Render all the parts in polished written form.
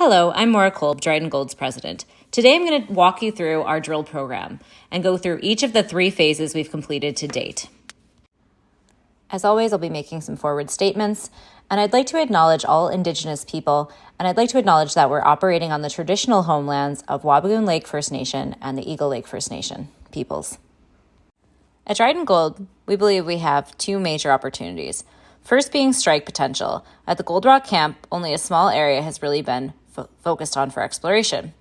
Hello, I'm Maura Kolb, Dryden Gold's president. Today I'm going to walk you through our drill program and go through each of the 3 phases we've completed to date. As always, I'll be making some forward statements, and I'd like to acknowledge all Indigenous people, and I'd like to acknowledge that we're operating on the traditional homelands of Wabigoon Lake First Nation and the Eagle Lake First Nation peoples. At Dryden Gold, we believe we have 2 major opportunities. First being strike potential. At the Gold Rock camp, only a small area has really been focused on for exploration.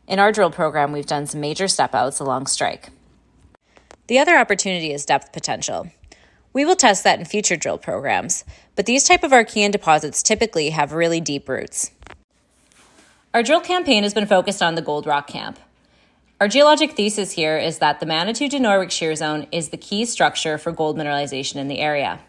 In our drill program, we've done some major step outs along strike. The other opportunity is depth potential. We will test that in future drill programs, but these type of Archean deposits typically have really deep roots. Our drill campaign has been focused on the Gold Rock camp. Our geologic thesis here is that the Manitou-Dinorwic shear zone is the key structure for gold mineralization in the area.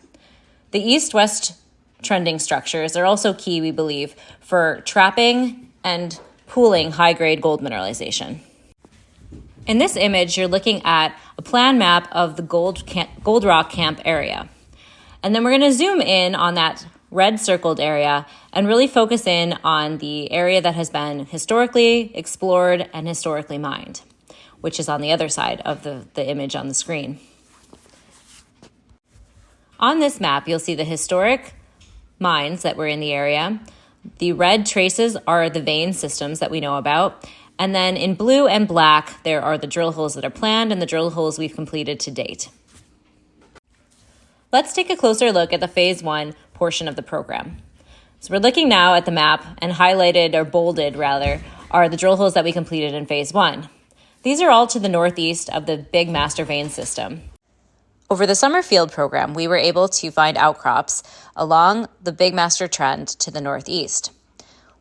The east-west trending structures are also key, we believe, for trapping and pooling high-grade gold mineralization. In this image, you're looking at a plan map of the Gold Rock camp area. And then we're going to zoom in on that red circled area and really focus in on the area that has been historically explored and historically mined, which is on the other side of the image on the screen. On this map, you'll see the historic mines that were in the area. The red traces are the vein systems that we know about. And then in blue and black, there are the drill holes that are planned and the drill holes we've completed to date. Let's take a closer look at the phase 1 portion of the program. So we're looking now at the map, and highlighted or bolded rather are the drill holes that we completed in phase 1. These are all to the northeast of the big master vein system. Over the summer field program, we were able to find outcrops along the Big Master Trend to the northeast.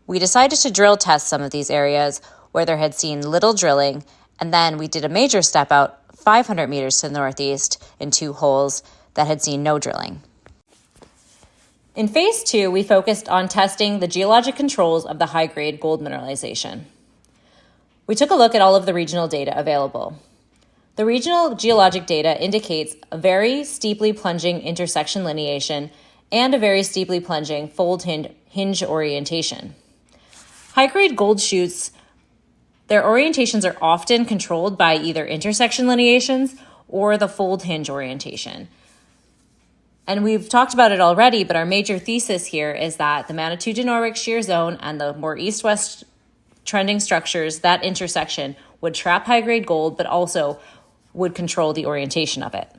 We decided to drill test some of these areas where there had seen little drilling, and then we did a major step out 500 meters to the northeast in 2 holes that had seen no drilling. In phase 2, we focused on testing the geologic controls of the high-grade gold mineralization. We took a look at all of the regional data available. The regional geologic data indicates a very steeply plunging intersection lineation and a very steeply plunging fold hinge orientation. High-grade gold shoots, their orientations are often controlled by either intersection lineations or the fold hinge orientation. And we've talked about it already, but our major thesis here is that the Manitou-Dinorwic shear zone and the more east-west trending structures, that intersection would trap high-grade gold, but also would control the orientation of it.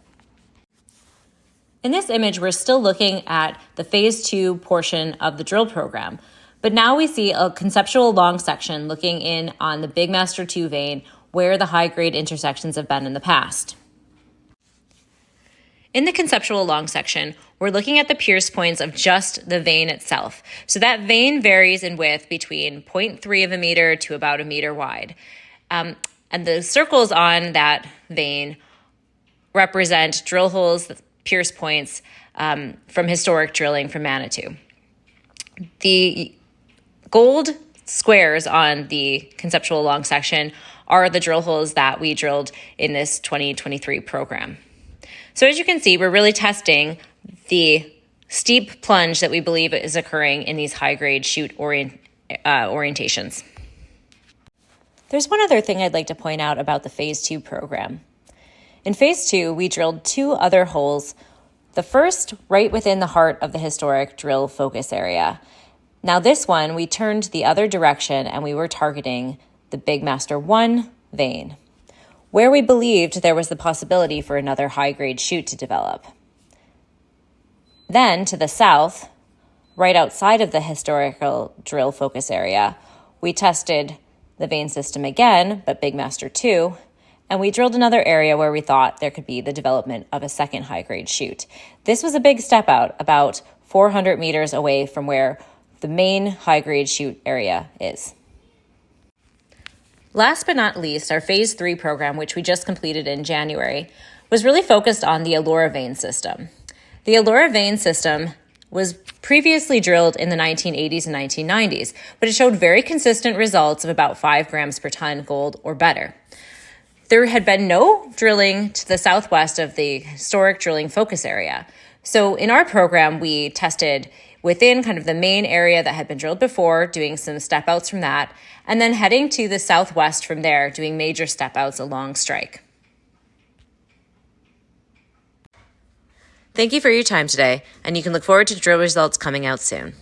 In this image, we're still looking at the phase 2 portion of the drill program, but now we see a conceptual long section looking in on the Big Master 2 vein where the high-grade intersections have been in the past. In the conceptual long section, we're looking at the pierce points of just the vein itself. So that vein varies in width between 0.3 of a meter to about a meter wide. And the circles on that vein represent drill holes, pierce points from historic drilling from Manitou. The gold squares on the conceptual long section are the drill holes that we drilled in this 2023 program. So as you can see, we're really testing the steep plunge that we believe is occurring in these high-grade shoot orientations. There's one other thing I'd like to point out about the phase 2 program. In phase 2, we drilled 2 other holes, the first right within the heart of the historic drill focus area. Now this one, we turned the other direction and we were targeting the Big Master 1 vein, where we believed there was the possibility for another high-grade shoot to develop. Then to the south, right outside of the historical drill focus area, we tested the vein system again, but Big Master 2, and we drilled another area where we thought there could be the development of a second high-grade shoot. This was a big step out, about 400 meters away from where the main high-grade shoot area is. Last but not least, our phase 3 program, which we just completed in January, was really focused on the Allura vein system. The Allura vein system was previously drilled in the 1980s and 1990s, but it showed very consistent results of about 5 grams per ton gold or better. There had been no drilling to the southwest of the historic drilling focus area. So in our program, we tested within kind of the main area that had been drilled before, doing some step outs from that, and then heading to the southwest from there, doing major step outs along strike. Thank you for your time today, and you can look forward to drill results coming out soon.